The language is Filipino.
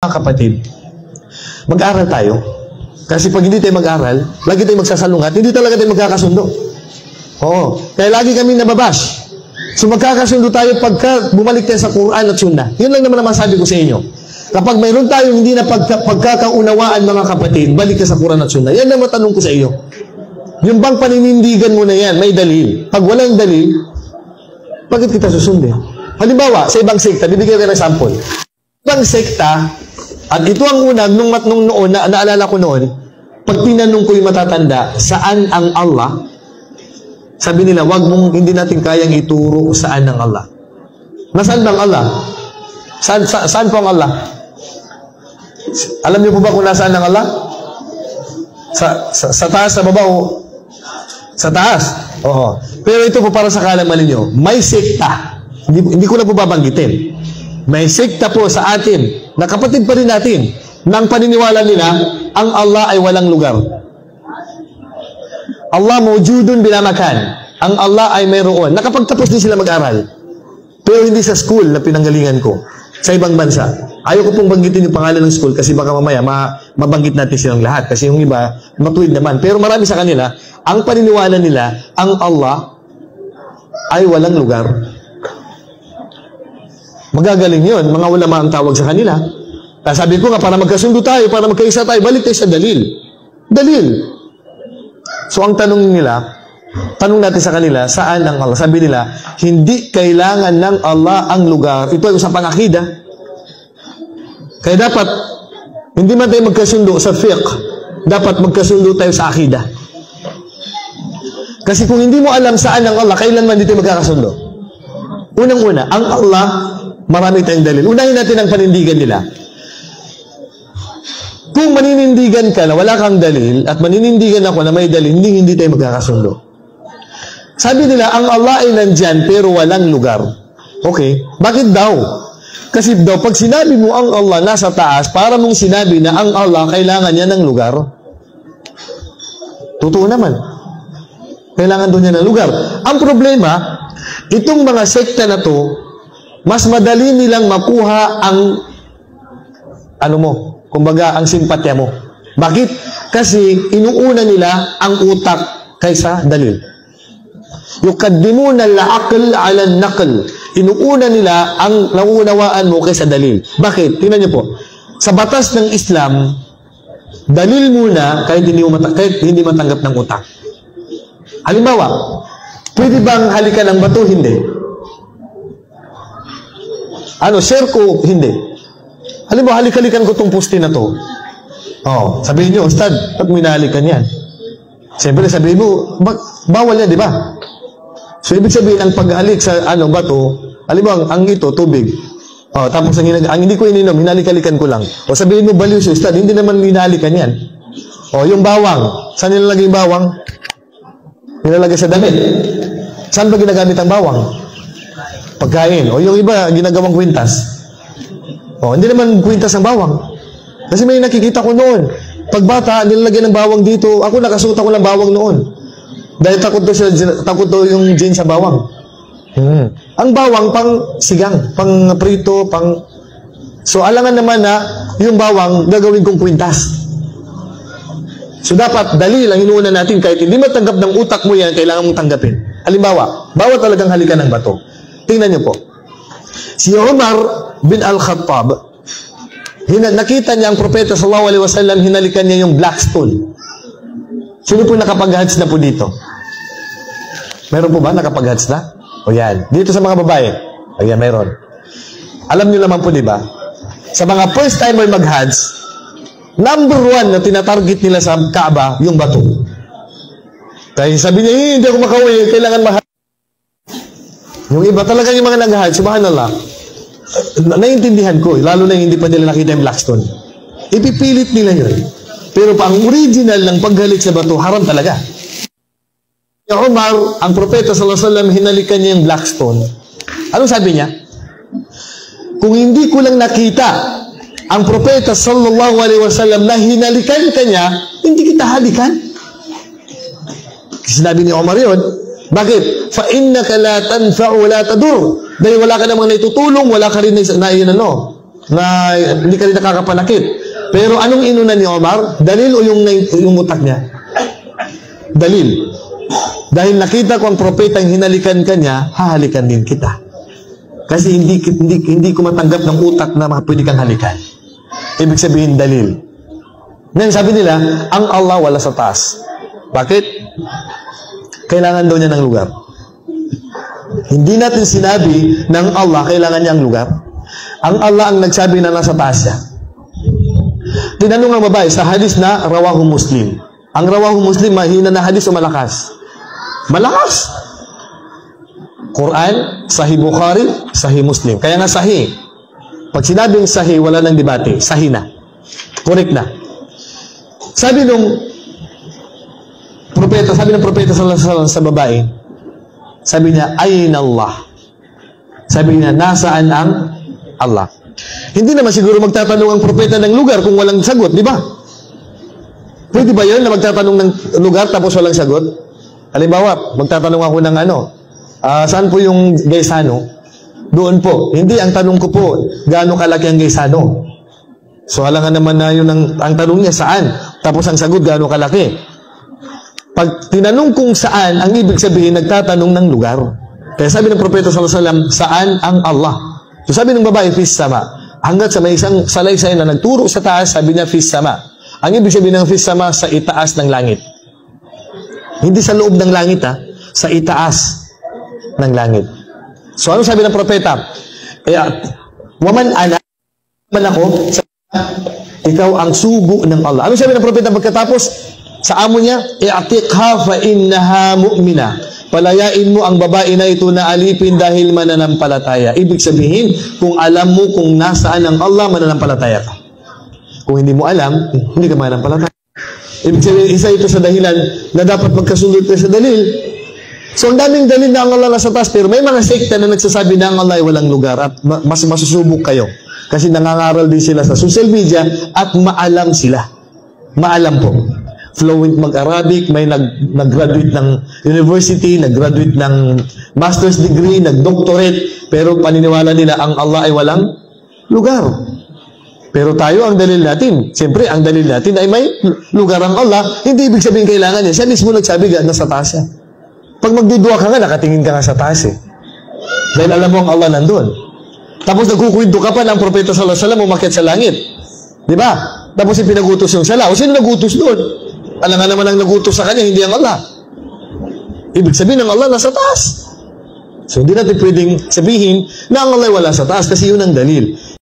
Kapatid, mag-aral tayo. Kasi pag hindi tayo mag-aral, lagi tayo magsasalungat, hindi talaga tayo magkakasundo. Oo. Kaya lagi kami nababash. So magkakasundo tayo pagka bumalik tayo sa Quran at Sunnah. Yun lang naman ang masabi ko sa inyo. Kapag mayroon tayong hindi na pagkakaunawaan, mga kapatid, balik ka sa Quran at Sunnah. Yan ang matanong ko sa iyo. Yung bang paninindigan mo na yan, may dalil. Pag walang dalil, bakit kita susundin? Halimbawa, sa ibang sekta, bibigyan ko ng sample. Ibang sekta, at ito ang una, nung noon, naalala ko noon, pag tinanong ko yung matatanda, saan ang Allah? Sabi nila, hindi natin kayang ituro saan ang Allah. Nasaan bang Allah? Saan po ang Allah? Alam niyo po ba kung nasaan ang Allah? Sa taas, sa baba, o? Sa taas? Oo. Pero ito po para sa kalaman ninyo, may sekta. Hindi ko na po babanggitin. May sekta po sa atin, na kapatid pa rin natin, nang paniniwala nila, ang Allah ay walang lugar. Allah mawjudun bila makan. Ang Allah ay mayroon. Nakapagtapos din sila mag-aral. Pero hindi sa school na pinanggalingan ko. Sa ibang bansa. Ayaw ko pong banggitin yung pangalan ng school kasi baka mamaya mabanggit natin silang lahat. Kasi yung iba, matuwid naman. Pero marami sa kanila, ang paniniwala nila, ang Allah ay walang lugar. Magagaling yun. Mga ulama ang tawag sa kanila. Sabi ko nga, para magkasundo tayo, para magkaisa tayo, balik tayo sa dalil. Dalil. So, ang tanong natin sa kanila, saan ang Allah? Sabi nila, hindi kailangan ng Allah ang lugar. Ito ay usapang akida. Kaya dapat, hindi man tayo magkasundo sa fiqh, dapat magkasundo tayo sa akida. Kasi kung hindi mo alam saan ang Allah, kailan man hindi tayo magkakasundo. Unang-una, ang Allah, marami tayong dalil. Unahin natin ang panindigan nila. Kung maninindigan ka na wala kang dalil at maninindigan ako na may dalil, hindi tayo magkakasundo. Sabi nila, ang Allah ay nandyan pero walang lugar. Okay, bakit daw? Kasi daw, pag sinabi mo ang Allah nasa taas, para mong sinabi na ang Allah kailangan niya ng lugar. Totoo naman. Kailangan doon niya ng lugar. Ang problema, itong mga sekta na to, mas madali nilang makuha ang kumbaga, ang simpatya mo. Bakit? Kasi inuuna nila ang utak kaysa dalil. Yukaddimuna al-aql ala an-naql. Inuuna nila ang nauunawaan mo kaysa dalil. Bakit? Tingnan niyo po. Sa batas ng Islam, dalil muna kahit hindi matanggap ng utak. Halimbawa, pwede bang halikan ng bato? Hindi. Share ko? Hindi. Halimbawa, halik-halikan ko itong poste na to. Sabihin nyo, Ustad, ba't minahalikan yan? Siyempre, sabihin mo, bawal yan, di ba? So, ibig sabihin, ang paghalik sa bato, halimbawa, ang ito, tubig. Tapos, ang hindi ko ininom, hinalik-halikan ko lang. Sabihin mo, baliw si Ustad, hindi naman minahalikan yan. Yung bawang, saan nilalagay yung bawang? Nilalagay sa damit. Saan ba ginagamit ang bawang? Pagkain. Yung iba, ginagawang kwintas. Hindi naman kwintas ang bawang. Kasi may nakikita ko noon. Pagbata, nilalagyan ng bawang dito. Ako nakasuot ako ng bawang noon. Dahil takot to yung gin sa bawang. Ang bawang, pang sigang, pang prito, So, alangan naman na yung bawang gagawin kong kwintas. So, dapat dalil ang inuuna natin. Kahit hindi matanggap ng utak mo yan, kailangan mong tanggapin. Halimbawa, bawat talagang halikan ng bato. Tingnan niyo po. Si Umar bin Al-Khattab, nakita niya ang propeta sallallahu alaihi wasallam, hinalikan niya yung black stone. Sino po nakapag-hajj na po dito? Meron po ba nakapag-hajj na? Yan. Dito sa mga babae. Yan, meron. Alam niyo naman po, di ba? Sa mga first timer mag-hajj, number 1 na tinatarget nila sa Kaaba, yung bato. Kaya sabi niya, hindi ako makauwi, kailangan mahal. Yung iba talaga yung mga nag-hajj, subhanallah, naiintindihan ko, lalo na yung hindi pa nila nakita yung black stone. Ipipilit nila yun. Pero pa ang original ng paghalik sa bato, haram talaga. Yung Umar, ang propeta sallallahu alaihi wasallam, hinalikan niya yung black stone. Anong sabi niya? Kung hindi ko lang nakita ang propeta sallallahu alaihi wasallam na hinalikan ka niya, hindi kita halikan. Sinabi ni Umar yun. Bakit? Fa innaka la tanfa'u la tadur. Dahil wala ka namang naitutulong, wala ka rin na hindi ka rin nakakapanakit. Pero anong inuna ni Omar? Dalil o yung utak niya? Dalil. Dahil nakita ko ang propeta yung hinalikan ka niya, hahalikan din kita. Kasi hindi ko matanggap ng utak na pwede kang halikan. Ibig sabihin, dalil. Ngayon, sabi nila, ang Allah wala sa taas. Bakit? Kailangan daw niya ng lugar. Hindi natin sinabi ng Allah kailangan niya ang lugar. Ang Allah ang nagsabi na nasa taas siya. Tinanong ang babae sa hadis na rawahu Muslim. Ang rawahu Muslim, mahina na hadis o malakas? Malakas. Quran, Sahih Bukhari, Sahih Muslim. Kaya nga Sahih. Pag sinabing Sahih, wala nang debate. Sahih na. Correct na. Sabi ng propeta sallallahu alaihi wasallam sa babae, sabi niya, Ayna Allah. Sabi niya, nasaan ang Allah? Hindi naman siguro magtatanong ang propeta ng lugar kung walang sagot, di ba? Pwede ba yun na magtatanong ng lugar tapos walang sagot? Halimbawa, magtatanong ako ng saan po yung Gaisano? Doon po. Hindi, ang tanong ko po, gaano kalaki ang Gaisano? So, alangan naman na yun ang tanong niya, saan? Tapos ang sagot, gaano kalaki? Pag tinanong kung saan, ang ibig sabihin, nagtatanong ng lugar. Kaya sabi ng propeta sallallahu alaihi wasallam, saan ang Allah? So sabi ng babae, fis sama. Hanggat sa may isang salaysay na nagturo sa taas, sabi niya, fis sama. Ang ibig sabihin ng fis sama, sa itaas ng langit. Hindi sa loob ng langit, sa itaas ng langit. So ano sabi ng propeta? Waman ana, man ako, ikaw ang sugo ng Allah. Ano sabi ng propeta pagkatapos? Sa amo niya, i'tiqha fa innaha mu'mina. Palayain mo ang babae na ito na alipin dahil mananampalataya. Ibig sabihin, kung alam mo kung nasaan ang Allah, mananampalataya ka. Kung hindi mo alam, hindi ka mananampalataya. Ibig sabihin, isa ito sa dahilan na dapat magkasunod ka sa dalil. So, ang daming dalil na ang Allah nasa taas, pero may mga sekta na nagsasabi na ang Allah ay walang lugar at mas masusubok kayo. Kasi nangangaral din sila sa social media at maalam sila. Maalam po. Fluent mag-Arabic, may nag-graduate ng university, nag-graduate ng master's degree, nag-doctorate, pero paniniwala nila ang Allah ay walang lugar. Pero tayo, ang dalil natin, siyempre, ang dalil natin ay may lugar ang Allah, hindi ibig sabihin kailangan niya. Siya mismo nagsabi, nasa taas siya. Pag magdudua ka nga, nakatingin ka nga sa taas Dahil alam mo ang Allah nandun. Tapos nagkukwento ka pa ng propeta sallallahu alaihi wasallam umakyat sa langit. Di ba? Tapos ipinagutos yung sala. O sino nagutos doon? Alam nga naman ang nagutos sa kanya, hindi ang Allah. Ibig sabihin ng Allah nasa taas. So hindi natin pwedeng sabihin na ang Allah ay wala sa taas kasi yun ang dalil.